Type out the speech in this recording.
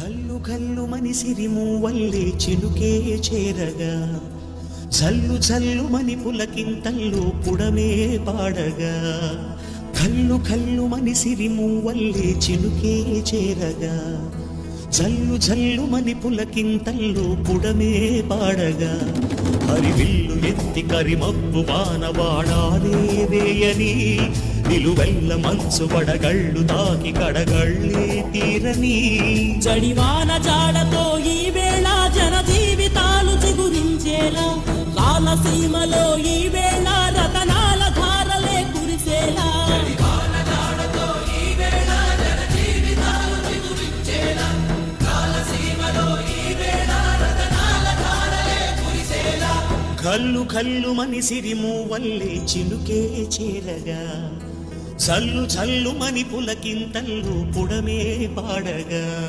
కల్లు కల్లు మని సిరిమూవల్లే చినుకే చేరగా జల్లు జల్లు మని పులకింతల్లో పుడమే పాడగా కల్లు కల్లు మని సిరిమూవల్లే చినుకే చేరగా జల్లు జల్లు మని పులకింతల్లో పుడమే పాడగా హరివిల్లు ఎత్తి కరిమబ్బు వానవాడాలే వేయని నిలువెల్ల మంచు వడగళ్ళు తాకి కడగళ్ళే తీరని జడివాన జాడతో ఈ వేళ జన జీవితాలు చిగురించేలా కాలసీమలో ఈ వేళ రతనాల ధారలే కురిసేలా కల్లు కల్లు మని సిరిమూవల్లే చినుకే చేరగా జల్లు జల్లు మని పులకింతల్లో పుడమే పాడగా